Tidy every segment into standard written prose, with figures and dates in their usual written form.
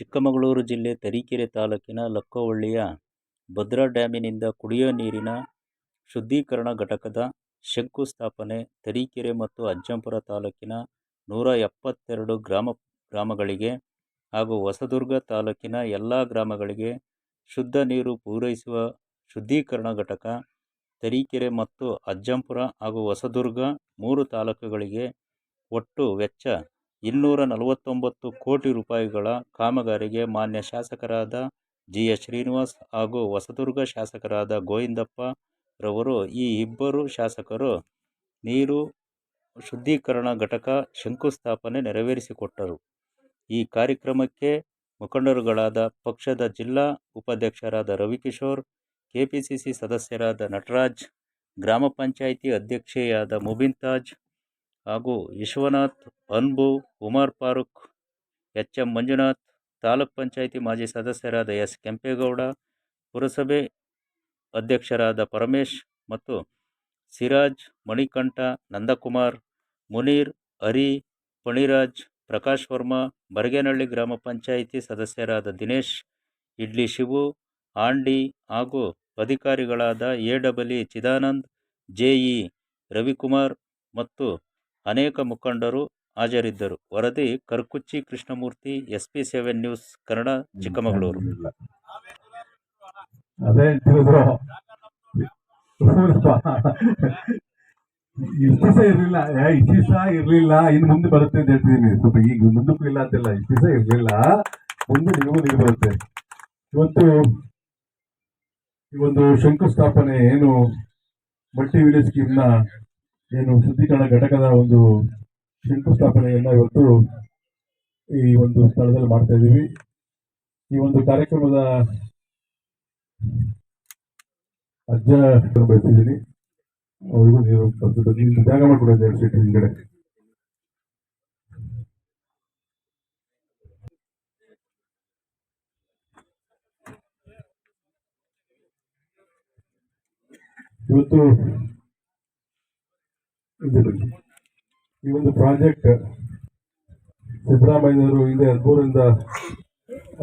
ಚಿಕ್ಕಮಗಳೂರು ಜಿಲ್ಲೆ ತರೀಕೆರೆ ತಾಲೂಕಿನ ಲಕ್ಕವಳ್ಳಿಯ ಭದ್ರಾ ಡ್ಯಾಮಿನಿಂದ ಕುಡಿಯುವ ನೀರಿನ ಶುದ್ಧೀಕರಣ ಘಟಕದ ಶಂಕುಸ್ಥಾಪನೆ ತರೀಕೆರೆ ಮತ್ತು ಅಜ್ಜಂಪುರ ತಾಲೂಕಿನ 172 ಗ್ರಾಮಗಳಿಗೆ ಹಾಗೂ ಹೊಸದುರ್ಗ ತಾಲೂಕಿನ ಎಲ್ಲ ಗ್ರಾಮಗಳಿಗೆ ಶುದ್ಧ ನೀರು ಪೂರೈಸುವ ಶುದ್ಧೀಕರಣ ಘಟಕ ತರೀಕೆರೆ ಮತ್ತು ಅಜ್ಜಂಪುರ ಹಾಗೂ ಹೊಸದುರ್ಗ 3 ತಾಲೂಕುಗಳಿಗೆ ಒಟ್ಟು ವೆಚ್ಚ 249 ಕೋಟಿ ರೂಪಾಯಿಗಳ ಕಾಮಗಾರಿಗೆ ಮಾನ್ಯ ಶಾಸಕರಾದ ಜಿ.ಎಸ್. ಶ್ರೀನಿವಾಸ್ ಹಾಗೂ ಹೊಸದುರ್ಗ ಶಾಸಕರಾದ ಗೋವಿಂದಪ್ಪ ರವರು ಈ ಇಬ್ಬರು ಶಾಸಕರು ನೀರು ಶುದ್ಧೀಕರಣ ಘಟಕ ಶಂಕುಸ್ಥಾಪನೆ ನೆರವೇರಿಸಿಕೊಟ್ಟರು. ಈ ಕಾರ್ಯಕ್ರಮಕ್ಕೆ ಮುಖಂಡರುಗಳಾದ ಪಕ್ಷದ ಜಿಲ್ಲಾ ಉಪಾಧ್ಯಕ್ಷರಾದ ರವಿಕಿಶೋರ್, ಕೆಪಿಸಿಸಿ ಸದಸ್ಯರಾದ ನಟರಾಜ್, ಗ್ರಾಮ ಪಂಚಾಯಿತಿ ಅಧ್ಯಕ್ಷೆಯಾದ ಮುಬಿನ್ತಾಜ್ ಹಾಗೂ ವಿಶ್ವನಾಥ್, ಅನ್ಬು, ಉಮರ್ ಫಾರೂಕ್, ಎಚ್.ಎಂ. ಮಂಜುನಾಥ್, ತಾಲೂಕ್ ಪಂಚಾಯಿತಿ ಮಾಜಿ ಸದಸ್ಯರಾದ ಎಸ್. ಕೆಂಪೇಗೌಡ, ಪುರಸಭೆ ಅಧ್ಯಕ್ಷರಾದ ಪರಮೇಶ್ ಮತ್ತು ಸಿರಾಜ್, ಮಣಿಕಂಠ, ನಂದಕುಮಾರ್, ಮುನೀರ್, ಹರಿ, ಫಣಿರಾಜ್, ಪ್ರಕಾಶ್ ವರ್ಮಾ, ಬರಗೇನಹಳ್ಳಿ ಗ್ರಾಮ ಪಂಚಾಯಿತಿ ಸದಸ್ಯರಾದ ದಿನೇಶ್, ಇಡ್ಲಿ ಶಿವು, ಆಂಡಿ ಹಾಗೂ ಅಧಿಕಾರಿಗಳಾದ ಎ.ಡಬ್ಲ್ಯೂ. ಚಿದಾನಂದ್, ಜೆ.ಇ. ರವಿಕುಮಾರ್ ಮತ್ತು ಅನೇಕ ಮುಖಂಡರು ಹಾಜರಿದ್ದರು. ವರದಿ ಕರ್ಕುಚ್ಚಿ ಕೃಷ್ಣಮೂರ್ತಿ, SP7 ನ್ಯೂಸ್ ಕನ್ನಡ, ಚಿಕ್ಕಮಗಳೂರು. ಇಷ್ಟು ದಿವಸ ಇರ್ಲಿಲ್ಲ ಇನ್ನು ಮುಂದೆ ಬರುತ್ತೆ ಅಂತ ಹೇಳ್ತಿದ್ದೀನಿ. ಸ್ವಲ್ಪ ಈಗ ಮುಂದಕ್ಕೂ ಇಲ್ಲ ಅಂತಿಲ್ಲ, ಇಷ್ಟು ದಿವಸ ಇರ್ಲಿಲ್ಲ, ಮುಂದೆ ನೀರು ಬರುತ್ತೆ. ಇವತ್ತು ಈ ಒಂದು ಶಂಕುಸ್ಥಾಪನೆ ಏನು ಮಲ್ಟಿ ವಿಲೇಜ್ ಸ್ಕೀಮ್ನ ಏನು ಶುದ್ಧೀಕರಣ ಘಟಕದ ಒಂದು ಶಂಕುಸ್ಥಾಪನೆಯನ್ನ ಇವತ್ತು ಈ ಒಂದು ಸ್ಥಳದಲ್ಲಿ ಮಾಡ್ತಾ ಇದ್ದೀವಿ. ಈ ಒಂದು ಕಾರ್ಯಕ್ರಮದ ಅಜ್ಜ ಬಯಸಿದ್ದೀನಿ, ಅವರಿಗೂ ನೀವು ಜಾಗ ಮಾಡ್ಕೊಡೋದು 2 ಸೀಟ್ ಹಿಂಗಡೆ. ಇವತ್ತು ಈ ಒಂದು ಪ್ರಾಜೆಕ್ಟ್ ಸಿದ್ದರಾಮಯ್ಯನವರು ಹಿಂದೆ 13ರಿಂದ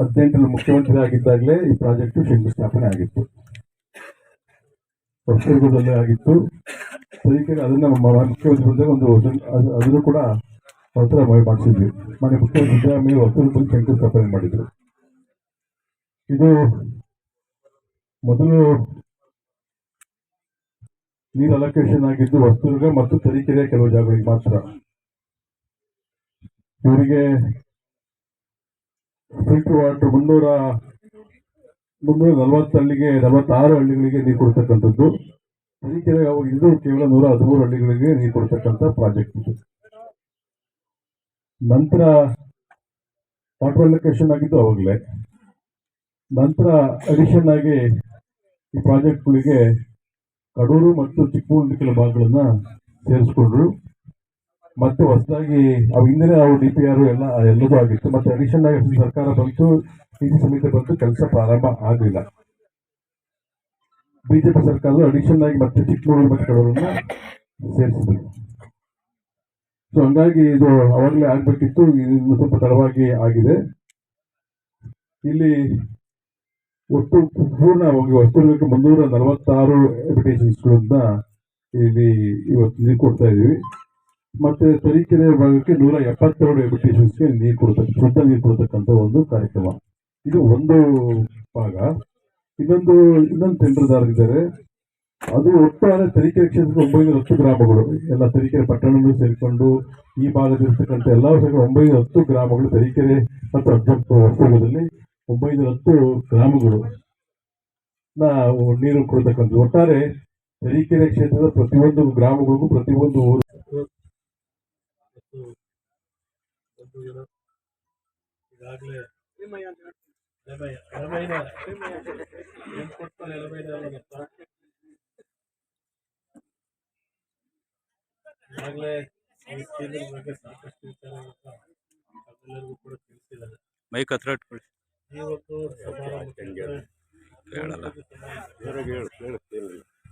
18 ಮುಖ್ಯಮಂತ್ರಿ ಆಗಿದ್ದಾಗಲೇ ಈ ಪ್ರಾಜೆಕ್ಟ್ ಶಂಕುಸ್ಥಾಪನೆ ಆಗಿತ್ತು. ಹೊಸದುರ್ಗದಲ್ಲೇ ಆಗಿತ್ತು. ಅದಕ್ಕೆ ಅದನ್ನ ಮುಖ್ಯಮಂತ್ರಿ ಒಂದು ಅದನ್ನು ಕೂಡ ಹೊರತರ ಮಾಡಿಸಿದ್ವಿ. ಮಾನ್ಯ ಮುಖ್ಯಮಂತ್ರಿ ಸಿದ್ದರಾಮಯ್ಯ ಹೊಸದುರ್ಗದಲ್ಲಿ ಶಂಕುಸ್ಥಾಪನೆ ಮಾಡಿದ್ರು. ಇದು ಮೊದಲು ನೀರು ಅಲೋಕೇಶನ್ ಆಗಿದ್ದು ಹೊಸದುರ್ಗ ಮತ್ತು ತರೀಕೆರೆ ಕೆಲವು ಜಾಗಗಳಿಗೆ ಮಾತ್ರ. ಇವರಿಗೆ ಫಿಲ್ಟರ್ ವಾಟರ್ 46 ಹಳ್ಳಿಗಳಿಗೆ ನೀರು ಕೊಡ್ತಕ್ಕಂಥದ್ದು. ತರೀಕೆರೆ ಇದು ಕೇವಲ 113 ಹಳ್ಳಿಗಳಿಗೆ ನೀರು ಕೊಡ್ತಕ್ಕಂಥ ಪ್ರಾಜೆಕ್ಟ್ ಇದು. ನಂತರ ವಾಟರ್ ಅಲೋಕೇಶನ್ ಆಗಿದ್ದು ಅವಾಗಲೇ. ನಂತರ ಅಡಿಷನ್ ಆಗಿ ಈ ಪ್ರಾಜೆಕ್ಟ್ಗಳಿಗೆ ಕಡೂರು ಮತ್ತು ಚಿಕ್ಕಮಗಳೂರು ಕೆಲವು ಭಾಗಗಳನ್ನ ಸೇರಿಸ್ಕೊಂಡ್ರು. ಮತ್ತೆ ಹೊಸದಾಗಿ ಹಿಂದೆ DPR ಎಲ್ಲದೂ ಆಗಿತ್ತು. ಮತ್ತೆ ಅಡಿಷನ್ ಆಗಿ ಸರ್ಕಾರ ಬಂತು, ನೀತಿ ಸಮಿತಿ ಬಂತು, ಕೆಲಸ ಪ್ರಾರಂಭ ಆಗಲಿಲ್ಲ. ಬಿಜೆಪಿ ಸರ್ಕಾರದ ಅಡಿಷನ್ ಆಗಿ ಮತ್ತೆ ಚಿಕ್ಕಮಗಳೂರು ಮತ್ತು ಕಡೂರನ್ನ ಸೇರಿಸಿದ್ರು. ಸೊ ಹಂಗಾಗಿ ಇದು ಅವಾಗಲೇ ಆಗ್ಬೇಕಿತ್ತು, ಇನ್ನು ಸ್ವಲ್ಪ ತಡವಾಗಿ ಆಗಿದೆ. ಇಲ್ಲಿ ಒಟ್ಟು ಪೂರ್ಣವಾಗಿ ಹೊಸದುರ್ಗಕ್ಕೆ 346 ಎಬಿಟೇಷನ್ಸ್ಗಳನ್ನ ಇಲ್ಲಿ ಇವತ್ತು ನೀರು ಕೊಡ್ತಾ ಇದೀವಿ. ಮತ್ತೆ ತರೀಕೆರೆ ಭಾಗಕ್ಕೆ 172 ಎಬಿಟೇಷನ್ಸ್ಗೆ ನೀರು ಶುದ್ಧ ನೀರು ಕೊಡ್ತಕ್ಕಂಥ ಒಂದು ಕಾರ್ಯಕ್ರಮ. ಇದು ಒಂದು ಭಾಗ. ಇನ್ನೊಂದು ಟೆಂಡರ್ದಾರರಿದ್ದಾರೆ. ಅದು ಒಟ್ಟಾರೆ ತರೀಕೆರೆ ಕ್ಷೇತ್ರದ 910 ಗ್ರಾಮಗಳು, ಎಲ್ಲ ತರೀಕೆರೆ ಪಟ್ಟಣಗಳು ಸೇರಿಕೊಂಡು ಈ ಭಾಗದಲ್ಲಿರ್ತಕ್ಕಂಥ ಎಲ್ಲ 910 ಗ್ರಾಮಗಳು, ತರೀಕೆರೆ ಮತ್ತು ಅಜ್ಜಂಪುರ ಹೊಸದುರ್ಗದಲ್ಲಿ 910 ಗ್ರಾಮಗಳು ನೀರು ಕೊಡ್ತಕ್ಕಂಥದ್ದು. ಒಟ್ಟಾರೆ ತರೀಕೆರೆ ಕ್ಷೇತ್ರದ ಪ್ರತಿಯೊಂದು ಗ್ರಾಮಗಳಿಗೂ ಪ್ರತಿಯೊಂದು ಊರು ಈಗಾಗಲೇ ಬಗ್ಗೆ ಸಾಕಷ್ಟು ವಿಚಾರ ಎಲ್ಲರಿಗೂ ಕೂಡ ತಿಳಿಸಿದ್ದಾರೆ. ಮೈಕ್ ಹತ್ರ ಇಟ್ಕೊಳ್ಳಿ. ಇವತ್ತು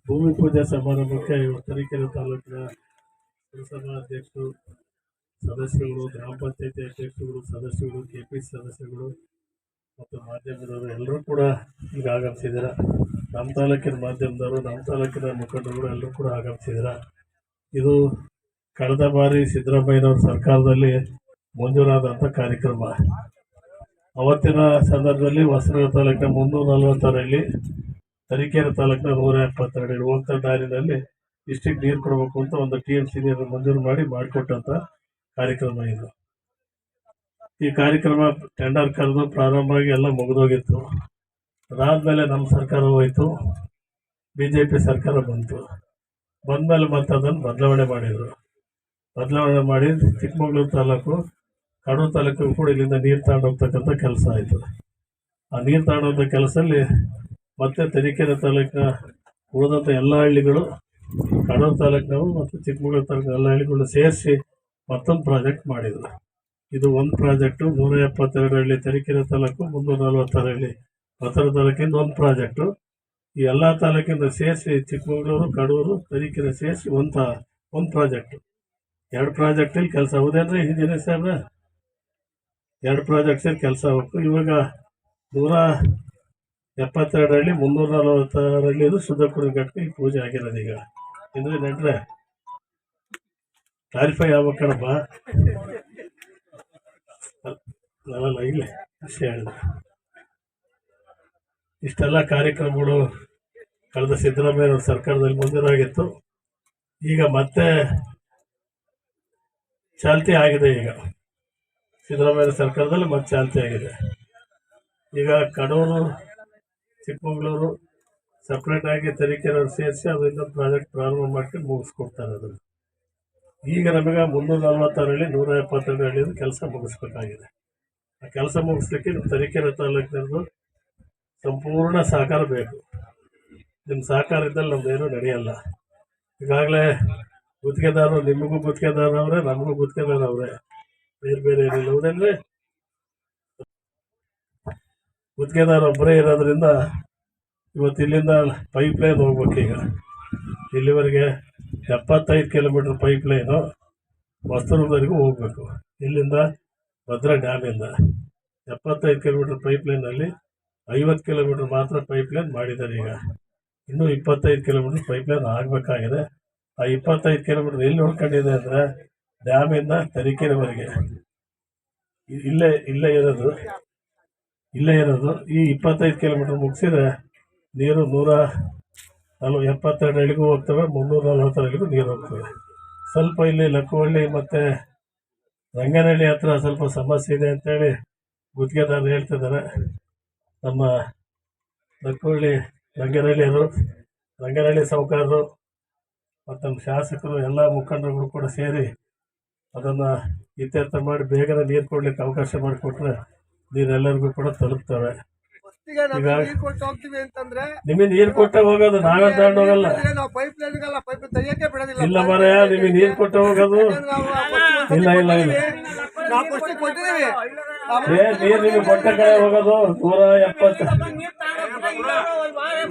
ಭೂಮಿ ಪೂಜಾ ಸಮಾರಂಭಕ್ಕೆ ತರೀಕೆರೆ ತಾಲೂಕಿನ ಪುರಸಭಾಧ್ಯಕ್ಷರು, ಸದಸ್ಯರುಗಳು, ಗ್ರಾಮ ಪಂಚಾಯತಿ ಅಧ್ಯಕ್ಷರುಗಳು, ಸದಸ್ಯರು, ಕೆಪಿಸಿ ಸದಸ್ಯರುಗಳು, ಮತ್ತು ಮಾಧ್ಯಮದವರು ಎಲ್ಲರೂ ಕೂಡ ಈಗ ಆಗಮಿಸಿದ್ದೀರ. ನಮ್ಮ ತಾಲೂಕಿನ ಮಾಧ್ಯಮದವರು, ನಮ್ಮ ತಾಲೂಕಿನ ಮುಖಂಡರುಗಳು ಎಲ್ಲರೂ ಕೂಡ ಆಗಮಿಸಿದ್ದೀರ. ಇದು ಕಳೆದ ಬಾರಿ ಸಿದ್ದರಾಮಯ್ಯನವ್ರ ಸರ್ಕಾರದಲ್ಲಿ ಮಂಜೂರಾದಂಥ ಕಾರ್ಯಕ್ರಮ. ಅವತ್ತಿನ ಸಂದರ್ಭದಲ್ಲಿ ಹೊಸನಗರ ತಾಲೂಕಿನ 346 ಹಳ್ಳಿ, ತರೀಕೆರೆ ತಾಲೂಕಿನ 172 ಹಳ್ಳಿ ಹೋಗ್ತಾ ದಾರಿನಲ್ಲಿ ಇಷ್ಟಿಗೆ ನೀರು ಕೊಡಬೇಕು ಅಂತ ಒಂದು TMC ನೀರು ಮಂಜೂರು ಮಾಡಿಕೊಟ್ಟಂಥ ಕಾರ್ಯಕ್ರಮ ಇದು. ಈ ಕಾರ್ಯಕ್ರಮ ಟೆಂಡರ್ ಕರೆದು ಪ್ರಾರಂಭ ಆಗಿ ಎಲ್ಲ ಮುಗಿದೋಗಿತ್ತು. ಅದಾದಮೇಲೆ ನಮ್ಮ ಸರ್ಕಾರ ಹೋಯಿತು, BJP ಸರ್ಕಾರ ಬಂದಮೇಲೆ ಮತ್ತೆ ಅದನ್ನು ಬದಲಾವಣೆ ಮಾಡಿ ಚಿಕ್ಕಮಗಳೂರು ತಾಲೂಕು, ಕಡೂರು ತಾಲೂಕು ಕೂಡ ಇಲ್ಲಿಂದ ನೀರು ತಗೊಂಡು ಹೋಗ್ತಕ್ಕಂಥ ಕೆಲಸ ಆಯಿತು. ಆ ನೀರು ತಗೊಂಡೋದ ಕೆಲಸದಲ್ಲಿ ಮತ್ತೆ ತರೀಕೆರೆ ತಾಲೂಕಿನ ಉಳಿದಂಥ ಎಲ್ಲ ಹಳ್ಳಿಗಳು, ಕಡೂರು ತಾಲೂಕಿನವು ಮತ್ತು ಚಿಕ್ಕಮಗಳೂರು ತಾಲೂಕಿನ ಎಲ್ಲ ಹಳ್ಳಿಗಳು ಸೇರಿಸಿ ಮತ್ತೊಂದು ಪ್ರಾಜೆಕ್ಟ್ ಮಾಡಿದರು. ಇದು ಒಂದು ಪ್ರಾಜೆಕ್ಟು. 172 ಹಳ್ಳಿ ತರೀಕೆರೆ ತಾಲೂಕು, 346 ಹಳ್ಳಿ ಹೊಸನಗರ ತಾಲೂಕಿಂದ ಒಂದು ಪ್ರಾಜೆಕ್ಟು. ಈ ಎಲ್ಲ ತಾಲೂಕಿಂದ ಸೇರಿಸಿ ಚಿಕ್ಕಮಗಳೂರು, ಕಡೂರು, ತರೀಕೆರೆ ಸೇರಿಸಿ ಒಂದು ಪ್ರಾಜೆಕ್ಟು. 2 ಪ್ರಾಜೆಕ್ಟಲ್ಲಿ ಕೆಲಸ ಹೌದೇನ್ರಿ ಇಂಜಿನಿಯರ್ ಸಾಹೇಬ್ರ? 2 ಪ್ರಾಜೆಕ್ಟ್ ಸೇರಿ ಕೆಲಸ ಹೋಗ್ತು. ಇವಾಗ 172 ಹಳ್ಳಿ, 346 ಹಳ್ಳಿದು ಶುದ್ಧ ಕುಡಿಯುವ ಘಟಕ ಈ ಪೂಜೆ ಆಗಿರೋದು. ಈಗ ಇಂದ್ರೆ ನೆಂಟ್ರೆ ಕ್ಲಾರಿಫೈ ಆಗ್ಬೇಕಣಪ್ಪ. ನಾವೆಲ್ಲ ಇಲ್ಲೇ ವಿಷಯ ಹೇಳಿದೆ. ಇಷ್ಟೆಲ್ಲ ಕಾರ್ಯಕ್ರಮಗಳು ಕಳೆದ ಸಿದ್ದರಾಮಯ್ಯ ಸರ್ಕಾರದಲ್ಲಿ ಮಂಜೂರಾಗಿತ್ತು. ಈಗ ಮತ್ತೆ ಚಾಲ್ತಿ ಆಗಿದೆ. ಈಗ ಸಿದ್ದರಾಮಯ್ಯ ಸರ್ಕಾರದಲ್ಲಿ ಮತ್ತೆ ಚಾಲ್ತಿ ಆಗಿದೆ. ಈಗ ಕಡೂರು, ಚಿಕ್ಕಮಗಳೂರು ಸಪ್ರೇಟ್ ಆಗಿ ತರೀಕೆರೆ ಸೇರಿಸಿ ಅದರಿಂದ ಪ್ರಾಜೆಕ್ಟ್ ಪ್ರಾರಂಭ ಮಾಡ್ಕೊಂಡು ಮುಗಿಸ್ಕೊಡ್ತಾರೆ. ಅದನ್ನು ಈಗ ನಮಗೆ 346 ಹಳ್ಳಿ, 172 ಹಳ್ಳಿದು ಕೆಲಸ ಮುಗಿಸ್ಬೇಕಾಗಿದೆ. ಆ ಕೆಲಸ ಮುಗಿಸ್ಲಿಕ್ಕೆ ನಿಮ್ಮ ತರೀಕೆರೆ ತಾಲೂಕಿನದು ಸಂಪೂರ್ಣ ಸಹಕಾರ ಬೇಕು. ನಿಮ್ಮ ಸಹಕಾರ ಇದ್ದಲ್ಲಿ ನಮ್ದೇನೂ ನಡೆಯಲ್ಲ. ಈಗಾಗಲೇ ಗುತ್ತಿಗೆದಾರರು, ನಿಮಗೂ ಗುತ್ತಿಗೆದಾರ ಅವರೇ, ನಮಗೂ ಗುತ್ತಿಗೆದಾರ ಅವರೇ, ಬೇರೆ ಏನಿಲ್ಲ. ಹೌದೇನ್ರಿ? ಗುತ್ತಿಗೆದಾರ ಒಬ್ಬರೇ ಇರೋದ್ರಿಂದ ಇವತ್ತು ಇಲ್ಲಿಂದ ಪೈಪ್ ಲೈನ್ ಹೋಗ್ಬೇಕು. ಈಗ ಇಲ್ಲಿವರೆಗೆ 75 ಕಿಲೋಮೀಟ್ರ್ ಪೈಪ್ ಲೈನು ಹೊಸದುರ್ಗದವರೆಗೂ ಹೋಗಬೇಕು. ಇಲ್ಲಿಂದ ಭದ್ರಾ ಡ್ಯಾಮಿಂದ 75 ಕಿಲೋಮೀಟ್ರ್ ಪೈಪ್ ಲೈನಲ್ಲಿ 50 ಕಿಲೋಮೀಟ್ರ್ ಮಾತ್ರ ಪೈಪ್ ಲೈನ್ ಮಾಡಿದ್ದಾರೆ. ಈಗ ಇನ್ನೂ 25 ಕಿಲೋಮೀಟ್ರ್ ಪೈಪ್ ಲೈನ್ ಆಗಬೇಕಾಗಿದೆ. ಆ 25 ಕಿಲೋಮೀಟ್ರ್ ಎಲ್ಲಿ ನೋಡ್ಕೊಂಡಿದೆ ಅಂದರೆ ಡ್ಯಾಮಿಂದ ತರೀಕೆರೆವರೆಗೆ ಇಲ್ಲೇ ಇರೋದು. ಈ 25 ಕಿಲೋಮೀಟ್ರ್ ಮುಗಿಸಿದ್ರೆ ನೀರು 172 ಹಳ್ಳಿಗೂ ಹೋಗ್ತವೆ, 346 ಹಳ್ಳಿಗೂ ನೀರು ಹೋಗ್ತವೆ. ಸ್ವಲ್ಪ ಇಲ್ಲಿ ಲಕ್ಕುವಳ್ಳಿ ಮತ್ತು ರಂಗನಹಳ್ಳಿ ಹತ್ರ ಸ್ವಲ್ಪ ಸಮಸ್ಯೆ ಇದೆ ಅಂತೇಳಿ ಗುತ್ತಿಗೆದಾರರು ಹೇಳ್ತಿದ್ದಾರೆ. ನಮ್ಮ ಲಕ್ಕುವಳ್ಳಿ ರಂಗನಹಳ್ಳಿ ಸಾಹುಕಾರರು ಮತ್ತು ನಮ್ಮ ಶಾಸಕರು ಎಲ್ಲ ಮುಖಂಡರುಗಳು ಕೂಡ ಸೇರಿ ಅದನ್ನು ಇತ್ಯರ್ಥ ಮಾಡಿ ಬೇಗನೆ ನೀರು ಕೊಡ್ಲಿಕ್ಕೆ ಅವಕಾಶ ಮಾಡಿಕೊಟ್ರೆ ನೀರೆಲ್ಲರಿಗೂ ಕೂಡ ತಲುಪ್ತವೆ. ಈಗ ನಿಮಗೆ ನೀರು ಕೊಟ್ಟೆ ಹೋಗೋದು, ನಾವೇ ತಗೊಂಡು ಹೋಗಲ್ಲ. ಇಲ್ಲ ಮರೆಯ, ನಿಮಗೆ ನೀರು ಕೊಟ್ಟೆ ಹೋಗೋದು. ಇಲ್ಲ ನೀರು ನಿಮಗೆ ಕೊಟ್ಟ ಕಡೆ ಹೋಗೋದು.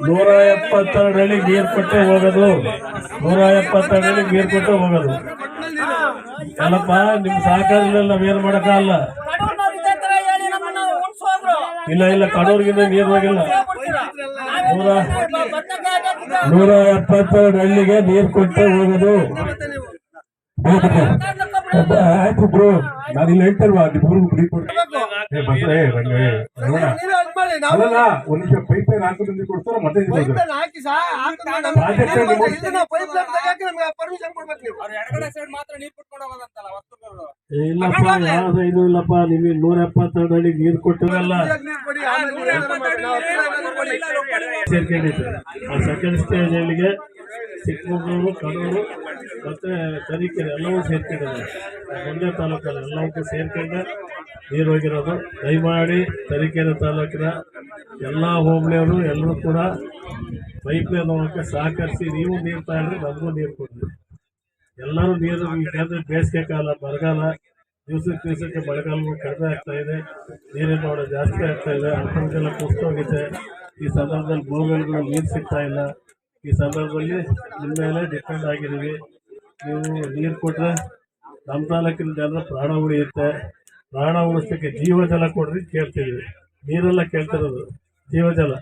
172 ಹಳ್ಳಿಗೆ ನೀರು ಕೊಟ್ಟೆ ಹೋಗೋದು. 172 ಹಳ್ಳಿಗೆ ನೀರು ಕೊಟ್ಟೆ ಹೋಗೋದು. ಅಲ್ಲಪ್ಪ, ನಿಮ್ಮ ಸಹಕಾರದಲ್ಲಿ ನಾವೇನು ಮಾಡೋಕ್ಕಾಗಲ್ಲ. ಇಲ್ಲ ಕಡೂರಿಗಿಂತ ನೀರು ಹೋಗಿಲ್ಲ. 172 ಹಳ್ಳಿಗೆ ನೀರು ಕೊಟ್ಟೆ ಹೋಗೋದು. ಆಯ್ತು ಬ್ರೋ, ನಾನು ಇಲ್ಲಿ ಹೇಳ್ತಲ್ವಾ ನಿಮ್ಗೆ ಬಿಡಿ ಅಲ್ಲ, ಒಂದು ನಿಮಿಷ ಪೈಪ್ ಲೈನ್ ಹಾಕೋದ್ರಿಂದ ಕೊಡ್ತಾರ ಮತ್ತೆ ಇಲ್ಲಪ್ಪ, ಯಾವ್ದು ಇದು ಇಲ್ಲಪ್ಪ. ನಿಮಗೆ 172 ಹಳ್ಳಿಗೆ ನೀರು ಕೊಟ್ಟಿರಲ್ಲ ಸೇರ್ಕೊಂಡಿತ್ತು. ಆ ಸೆಕೆಂಡ್ ಸ್ಟೇಜ್ ಹಳ್ಳಿಗೆ ಚಿಕ್ಕಮಗಳೂರು, ಕಡೂರು ಮತ್ತು ತರೀಕೆರೆ ಎಲ್ಲವೂ ಸೇರ್ಕೊಂಡಿದ್ದಾರೆ. ಒಂದೇ ತಾಲೂಕಲ್ಲಿ ಎಲ್ಲವಕ್ಕೂ ಸೇರ್ಕೊಂಡೆ ನೀರು ಹೋಗಿರೋದು. ದಯಮಾಡಿ ತರೀಕೆರೆ ತಾಲೂಕಿನ ಎಲ್ಲ ಹೋಬಳಿಯವರು ಎಲ್ಲರೂ ಕೂಡ ಪೈಪ್ ಲೈನ್ ಹೋಗೋಕ್ಕೆ ಸಹಕರಿಸಿ. ನೀವು ನೀರು ತಗೊಂಡ್ರೆ ನಮಗೂ ನೀರು ಕೊಡ್ರಿ. ಎಲ್ಲರೂ ನೀರು, ಯಾಕಂದರೆ ಬೇಸಿಗೆ ಕಾಲ, ಬರಗಾಲ, ದಿವಸಕ್ಕೆ ಮಳೆಗಾಲ ಕಡಿಮೆ ಆಗ್ತಾ ಇದೆ, ನೀರಿನ ನೋಡ ಜಾಸ್ತಿ ಆಗ್ತಾ ಇದೆ, ಅಂತರ್ಜಲ ಕುಸಿದೋಗಿದೆ. ಈ ಸಂದರ್ಭದಲ್ಲಿ ಬೋರ್ವೆಲ್ಗಳು ನೀರು ಸಿಗ್ತಾ ಇಲ್ಲ. ಈ ಸಂದರ್ಭದಲ್ಲಿ ನಿಮ್ಮ ಮೇಲೆ ಡಿಪೆಂಡ್ ಆಗಿದ್ದೀವಿ. ನೀವು ನೀರು ಕೊಟ್ಟರೆ ನಮ್ಮ ತಾಲೂಕಿನ ಜನರ ಪ್ರಾಣ ಉಳಿಯುತ್ತೆ. ಪ್ರಾಣ ಉಳಿಸಲಿಕ್ಕೆ ಜೀವ ಜಲ ಕೊಡ್ರಿ ಕೇಳ್ತಿದ್ದೀವಿ. ನೀರೆಲ್ಲ ಕೇಳ್ತಿರೋದು ಜೀವಜಲ